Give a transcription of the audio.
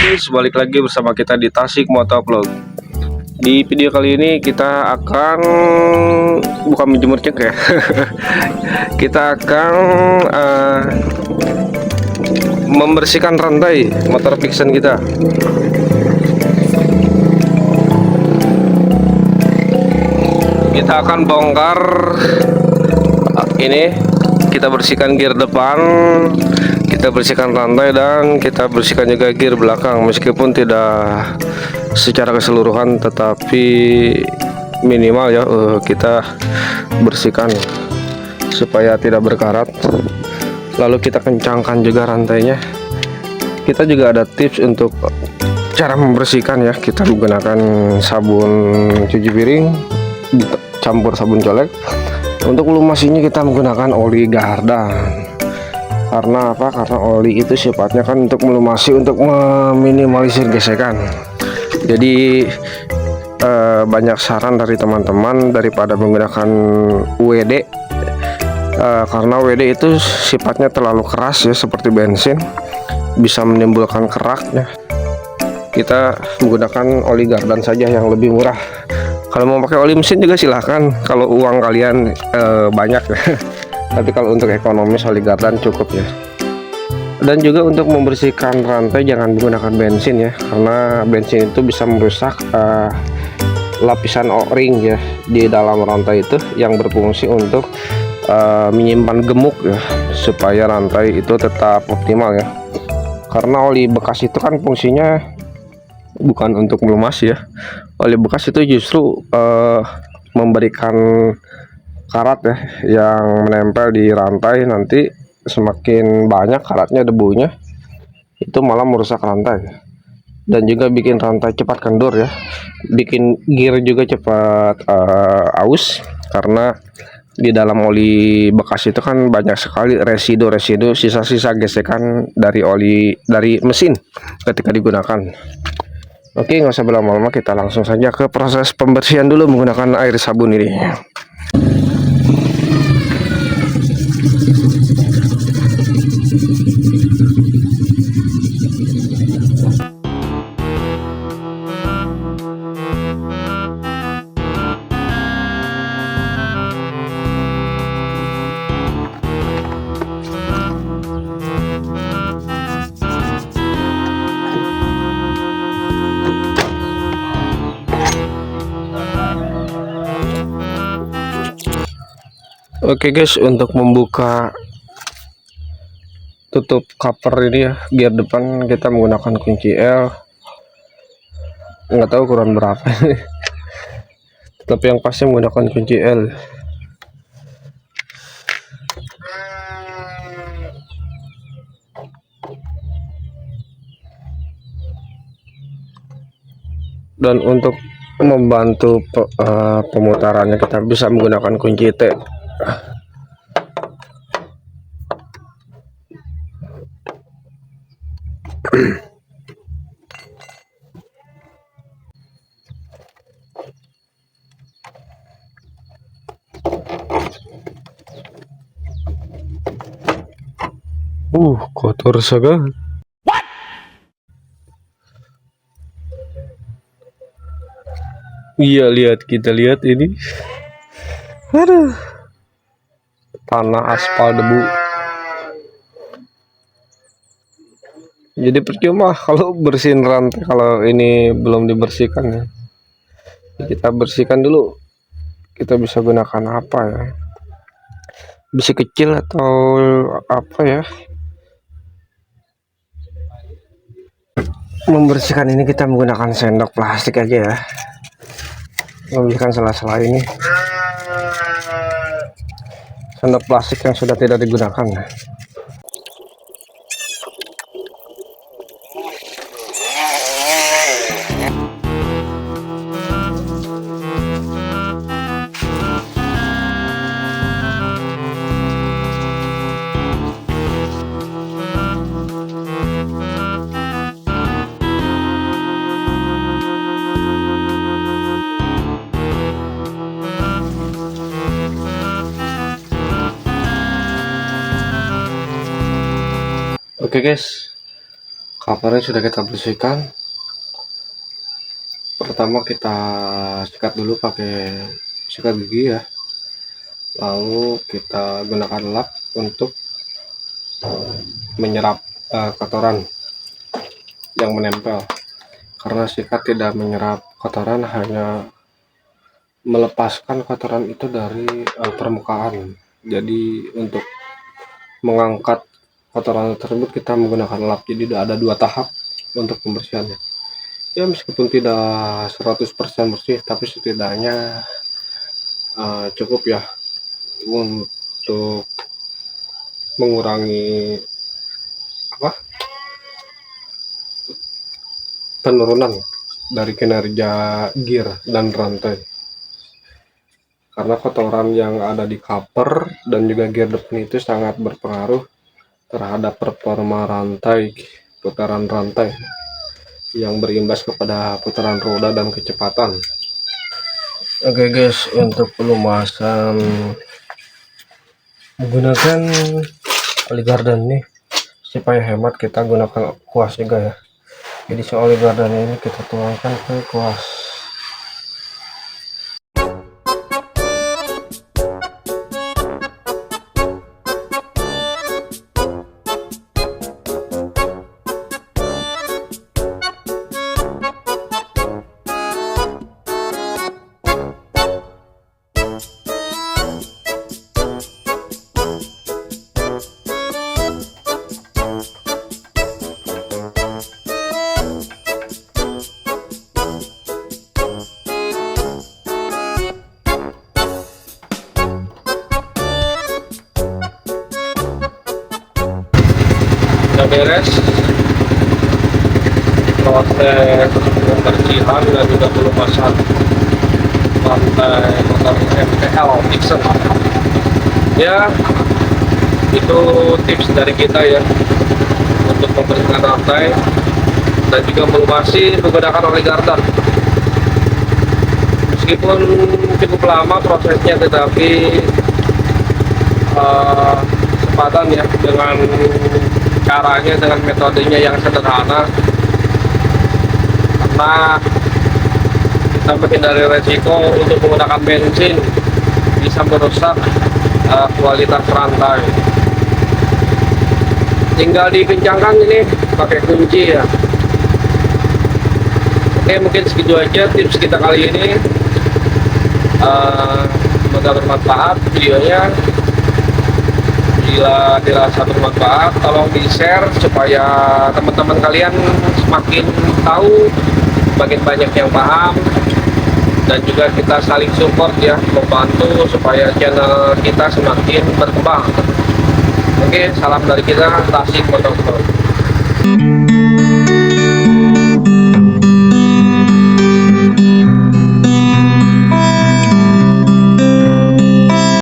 guys, balik lagi bersama kita di Tasik Motovlog. Di video kali ini kita akan bukan menjemur cek ya. Kita akan membersihkan rantai motor Vixen kita. Kita akan bongkar ini, kita bersihkan gear depan, kita bersihkan rantai, dan kita bersihkan juga gear belakang. Meskipun tidak secara keseluruhan, tetapi minimal ya kita bersihkan supaya tidak berkarat. Lalu kita kencangkan juga rantainya. Kita juga ada tips untuk cara membersihkan ya. Kita menggunakan sabun cuci piring campur sabun colek. Untuk lumasinya kita menggunakan oli Gardan. Karena apa? Karena oli itu sifatnya kan untuk melumasi, untuk meminimalisir gesekan. Jadi banyak saran dari teman-teman daripada menggunakan WD, karena WD itu sifatnya terlalu keras ya, seperti bensin, bisa menimbulkan keraknya. Kita menggunakan oli Gardan saja yang lebih murah. Kalau mau pakai oli mesin juga silahkan, kalau uang kalian banyak. Tapi kalau untuk ekonomis oli Gardan cukup ya. Dan juga untuk membersihkan rantai jangan menggunakan bensin ya, karena bensin itu bisa merusak lapisan O-ring ya di dalam rantai itu, yang berfungsi untuk menyimpan gemuk ya, supaya rantai itu tetap optimal ya. Karena oli bekas itu kan fungsinya bukan untuk melumasi ya. Oli bekas itu justru memberikan karat ya yang menempel di rantai. Nanti semakin banyak karatnya, debunya, itu malah merusak rantai dan juga bikin rantai cepat kendur ya, bikin gear juga cepat aus. Karena di dalam oli bekas itu kan banyak sekali residu sisa-sisa gesekan dari oli dari mesin ketika digunakan. Oke, nggak usah berlama-lama, kita langsung saja ke proses pembersihan dulu menggunakan air sabun ini. Oke guys, untuk membuka tutup cover ini ya, gear depan, kita menggunakan kunci L. Nggak tahu ukuran berapa ini, tapi yang pasti menggunakan kunci L. Dan untuk membantu pemutarannya, kita bisa menggunakan kunci T. Kotor sekali. Iya, kita lihat ini. Aduh. Tanah aspal debu. Jadi percuma kalau bersihin rantai kalau ini belum dibersihkan ya. Kita bersihkan dulu. Kita bisa gunakan apa ya? Besi kecil atau apa ya? Membersihkan ini kita menggunakan sendok plastik aja ya. Membersihkan sela-sela ini. Sendok plastik yang sudah tidak digunakan. Oke guys, Covernya sudah kita bersihkan. Pertama kita sikat dulu pakai sikat gigi ya, lalu kita gunakan lap untuk menyerap kotoran yang menempel, karena sikat tidak menyerap kotoran, hanya melepaskan kotoran itu dari permukaan. Jadi untuk mengangkat kotoran tersebut kita menggunakan lap. Jadi ada 2 tahap untuk pembersihannya ya, meskipun tidak 100% bersih, tapi setidaknya cukup ya untuk mengurangi penurunan dari kinerja gear dan rantai, karena kotoran yang ada di cover dan juga gear depan itu sangat berpengaruh terhadap performa rantai, putaran rantai, yang berimbas kepada putaran roda dan kecepatan. Oke guys, untuk pelumasan menggunakan oli garden nih supaya hemat, kita gunakan kuas juga ya. Jadi si oli garden ini kita tuangkan ke kuas. Sudah beres proses pembersihan dan juga pelumasan lantai motor MTL Dixon ya. Itu tips dari kita ya untuk membersihkan rantai dan juga melumasi menggunakan oli garden. Meskipun cukup lama prosesnya, tetapi kesempatan ya, dengan caranya, dengan metodenya yang sederhana, karena kita menghindari resiko untuk menggunakan bensin bisa merusak kualitas rantai. Tinggal dikencangkan ini pakai kunci ya. Oke, mungkin segitu aja tips kita kali ini. Semoga bermanfaat videonya. Bila dirasa bermanfaat, tolong di-share supaya teman-teman kalian semakin tahu, semakin banyak yang paham, dan juga kita saling support ya, membantu supaya channel kita semakin berkembang. Oke, salam dari kita, Tasik Motorsport.